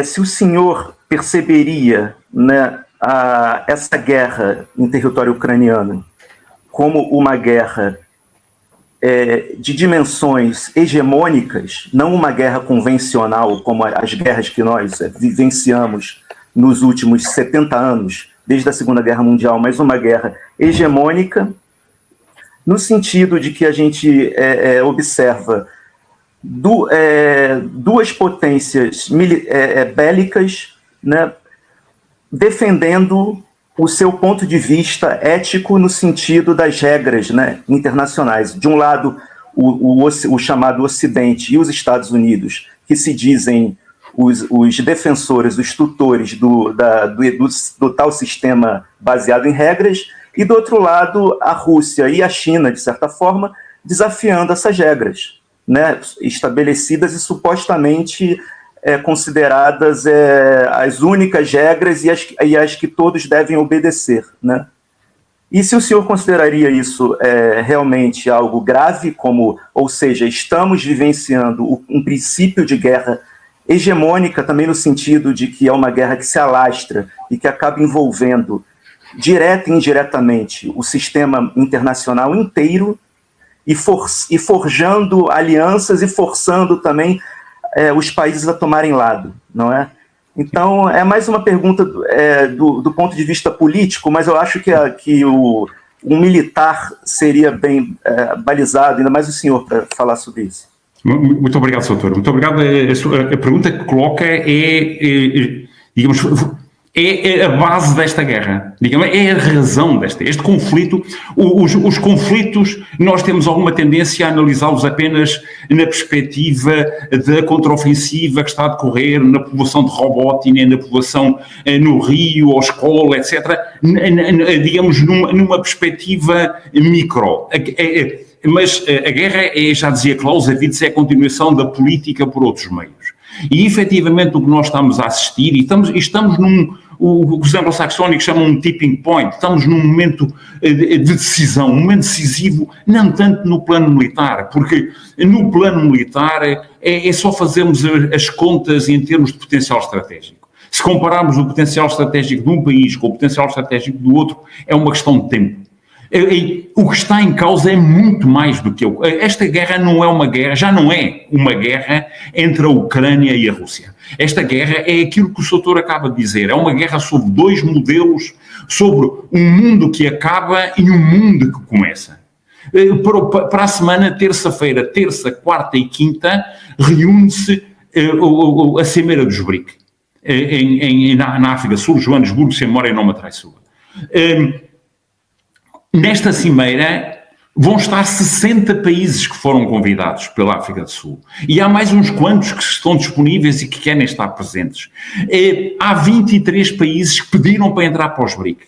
se o senhor perceberia, né, essa guerra em território ucraniano como uma guerra de dimensões hegemônicas, não uma guerra convencional como as guerras que nós vivenciamos nos últimos 70 anos, desde a Segunda Guerra Mundial, mas uma guerra hegemônica, no sentido de que a gente observa duas potências bélicas, né, defendendo o seu ponto de vista ético no sentido das regras, né, internacionais. De um lado, o chamado Ocidente e os Estados Unidos, que se dizem os defensores, os tutores do tal sistema baseado em regras, e do outro lado, a Rússia e a China, de certa forma, desafiando essas regras, né, estabelecidas e supostamente consideradas as únicas regras e as que todos devem obedecer, né? E se o senhor consideraria isso realmente algo grave, ou seja, estamos vivenciando um princípio de guerra hegemônica, também no sentido de que é uma guerra que se alastra e que acaba envolvendo direta e indiretamente o sistema internacional inteiro e forjando alianças e forçando também os países a tomarem lado, não é? Então, é mais uma pergunta do ponto de vista político, mas eu acho que um militar seria bem balizado, ainda mais o senhor, para falar sobre isso. Muito obrigado, doutor. Muito obrigado. A pergunta que coloca digamos, é a base desta guerra, digamos, é a razão este conflito. Os conflitos, nós temos alguma tendência a analisá-los apenas na perspectiva da contraofensiva que está a decorrer na população de Robotyne, na população no Rio, ou escola, etc., digamos, numa perspectiva micro. Mas a guerra já dizia Clausewitz, é a continuação da política por outros meios. E, efetivamente, o que nós estamos a assistir, e estamos o que os anglo-saxónicos chamam um tipping point, estamos num momento de decisão, um momento decisivo, não tanto no plano militar, porque no plano militar é só fazermos as contas em termos de potencial estratégico. Se compararmos o potencial estratégico de um país com o potencial estratégico do outro, é uma questão de tempo. O que está em causa é muito mais do que esta guerra não é uma guerra, já não é uma guerra entre a Ucrânia e a Rússia. Esta guerra é aquilo que o doutor acaba de dizer, é uma guerra sobre dois modelos, sobre um mundo que acaba e um mundo que começa. Para a semana, terça-feira, terça, quarta e quinta, reúne-se a Cimeira dos BRIC, na África do Sul, Joanesburgo, se a memória não me traiçoa. Nesta cimeira vão estar 60 países que foram convidados pela África do Sul. E há mais uns quantos que estão disponíveis e que querem estar presentes. Há 23 países que pediram para entrar para os BRIC.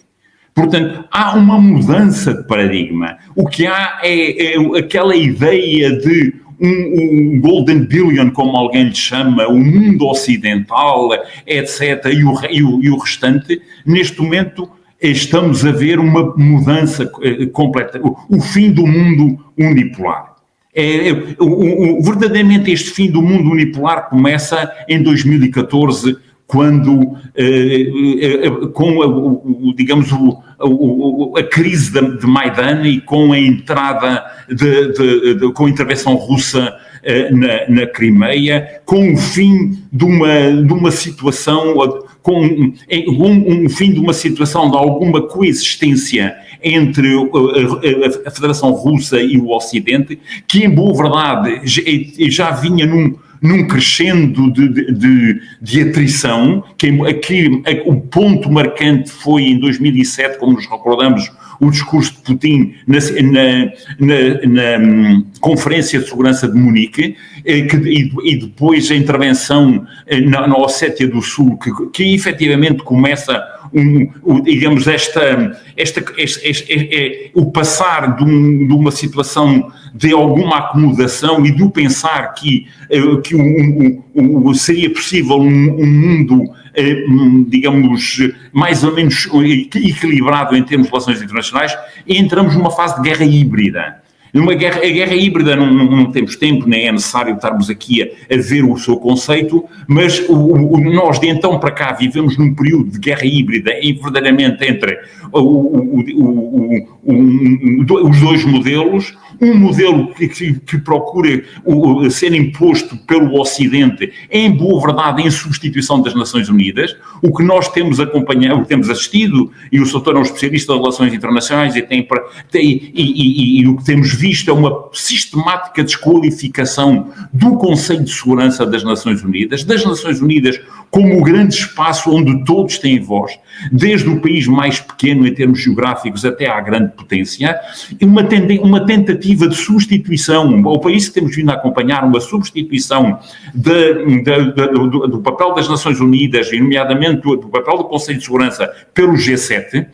Portanto, há uma mudança de paradigma. O que há é aquela ideia de um golden billion, como alguém lhe chama, o mundo ocidental, etc., e o restante, neste momento estamos a ver uma mudança completa, o fim do mundo unipolar. Verdadeiramente este fim do mundo unipolar começa em 2014, quando, digamos, a crise de Maidan e com a entrada, com a intervenção russa na Crimeia, com o fim de uma situação, com um fim de uma situação de alguma coexistência entre a Federação Russa e o Ocidente, que em boa verdade já vinha num crescendo de atrição, que o ponto marcante foi em 2007, como nos recordamos, o discurso de Putin na Conferência de Segurança de Munique, e depois a intervenção na Ossétia do Sul, que efetivamente começa digamos, o passar de uma situação de alguma acomodação e do pensar que seria possível um mundo, digamos, mais ou menos equilibrado em termos de relações internacionais, e entramos numa fase de guerra híbrida. A guerra híbrida não temos tempo, nem é necessário estarmos aqui a ver o seu conceito, mas nós de então para cá vivemos num período de guerra híbrida verdadeiramente entre os dois modelos, um modelo que procura ser imposto pelo Ocidente, em boa verdade, em substituição das Nações Unidas. O que nós temos acompanhado, o que temos assistido, e o Soutor é um especialista de relações internacionais e o que temos visto é uma sistemática desqualificação do Conselho de Segurança das Nações Unidas como o grande espaço onde todos têm voz, desde o país mais pequeno em termos geográficos até à grande potência, e uma tentativa de substituição, o país que temos vindo a acompanhar, uma substituição do papel das Nações Unidas, e nomeadamente do papel do Conselho de Segurança, pelo G7,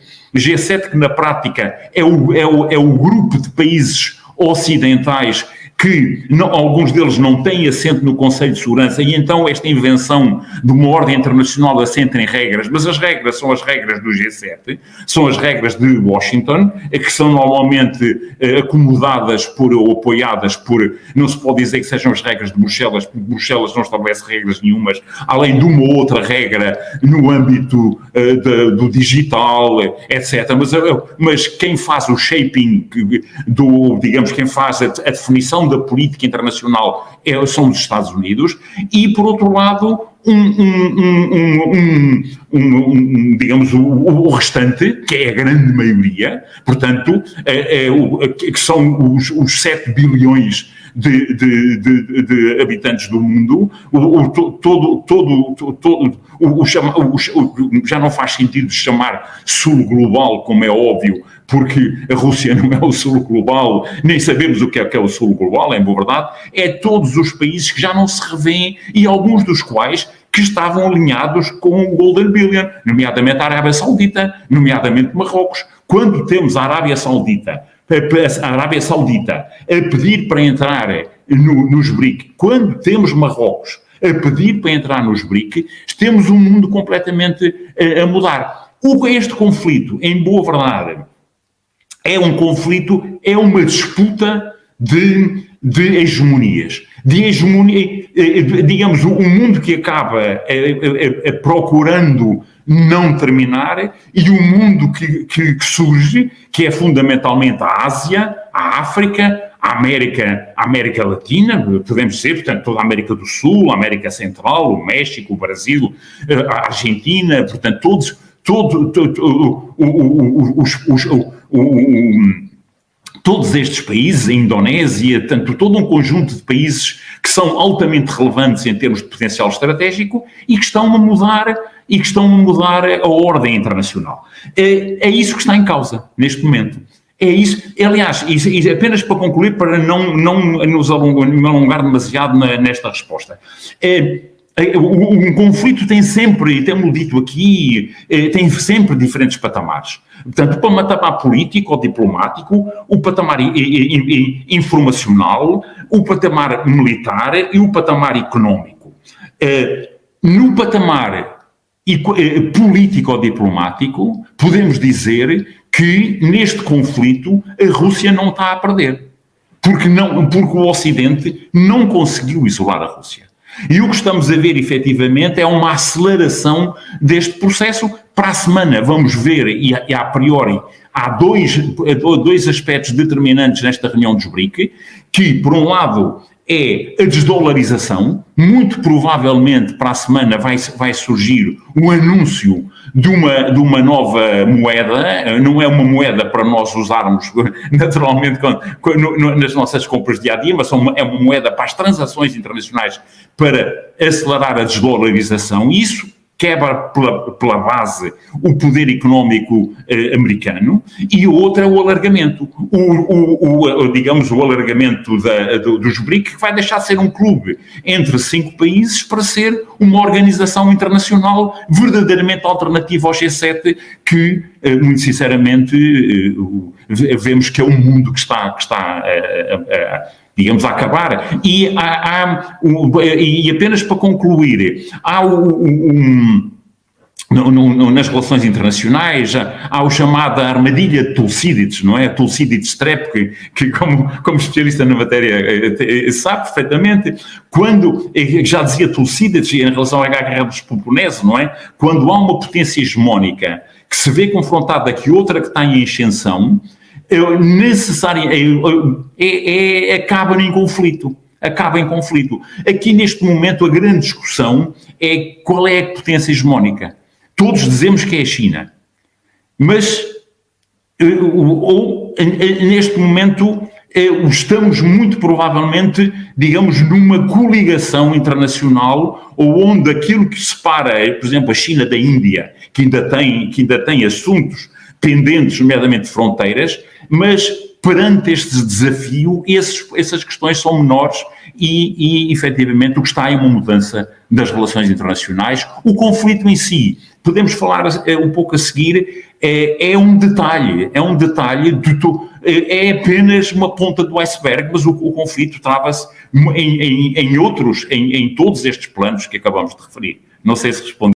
que na prática é o grupo de países ocidentais que alguns deles não têm assento no Conselho de Segurança, e então esta invenção de uma ordem internacional assenta em regras, mas as regras são as regras do G7, são as regras de Washington, que são normalmente acomodadas ou apoiadas por, não se pode dizer que sejam as regras de Bruxelas, porque Bruxelas não estabelece regras nenhumas, além de uma outra regra no âmbito do digital, etc. Mas quem faz o shaping, digamos, quem faz a definição da política internacional são os Estados Unidos, e por outro lado digamos, o restante, que é a grande maioria, portanto, que são os 7 bilhões de habitantes do mundo, já não faz sentido chamar sul global, como é óbvio, porque a Rússia não é o sul global, nem sabemos o que é o sul global, em boa verdade, é todos os países que já não se revêem, e alguns dos quais que estavam alinhados com o Golden Billion, nomeadamente a Arábia Saudita, nomeadamente Marrocos. Quando temos a Arábia Saudita a pedir para entrar nos BRIC, quando temos Marrocos a pedir para entrar nos BRIC, temos um mundo completamente a mudar. Este conflito, em boa verdade, é um conflito, é uma disputa de hegemonias. Digamos, o mundo que acaba procurando não terminar, e o mundo que surge, que é fundamentalmente a Ásia, a África, a América Latina, podemos dizer, portanto, toda a América do Sul, a América Central, o México, o Brasil, a Argentina, portanto, todos estes países, a Indonésia, todo um conjunto de países que são altamente relevantes em termos de potencial estratégico e que estão a mudar a ordem internacional. É isso que está em causa neste momento. É isso. Aliás, apenas para concluir, para não nos alongar demasiado nesta resposta. Um conflito tem sempre, e temos dito aqui, tem sempre diferentes patamares. Portanto, o patamar político ou diplomático, o patamar informacional, o patamar militar e o patamar económico. No patamar político ou diplomático, podemos dizer que neste conflito a Rússia não está a perder. Porque o Ocidente não conseguiu isolar a Rússia. E o que estamos a ver, efetivamente, é uma aceleração deste processo. Para a semana vamos ver, e a priori, há dois aspectos determinantes nesta reunião dos BRIC, que, por um lado, é a desdolarização. Muito provavelmente, para a semana, vai surgir o anúncio de uma nova moeda. Não é uma moeda para nós usarmos, naturalmente, nas nossas compras dia-a-dia, mas é uma moeda para as transações internacionais, para acelerar a desdolarização. Isso quebra pela base o poder económico americano, e outra é o alargamento. Digamos, o alargamento dos BRIC, que vai deixar de ser um clube entre 5 países para ser uma organização internacional verdadeiramente alternativa ao G7, que, muito sinceramente, vemos que é um mundo que está digamos, a acabar. E nas relações internacionais, há o chamado armadilha de Tucídides, não é? Tucídides-Trap, que como especialista na matéria sabe perfeitamente, quando, já dizia Tucídides em relação à Guerra dos Peloponesos, não é? Quando há uma potência hegemónica que se vê confrontada que outra que está em ascensão, acaba em conflito. Acaba em conflito. Aqui, neste momento, a grande discussão é qual é a potência hegemónica. Todos dizemos que é a China, mas neste momento estamos muito provavelmente, digamos, numa coligação internacional onde aquilo que separa, por exemplo, a China da Índia, que ainda tem assuntos pendentes, nomeadamente fronteiras, mas perante este desafio, essas questões são menores e efetivamente, o que está é uma mudança das relações internacionais. O conflito em si, podemos falar um pouco a seguir, é um detalhe, é apenas uma ponta do iceberg, mas o conflito trava-se em todos estes planos que acabamos de referir. Não sei se respondi.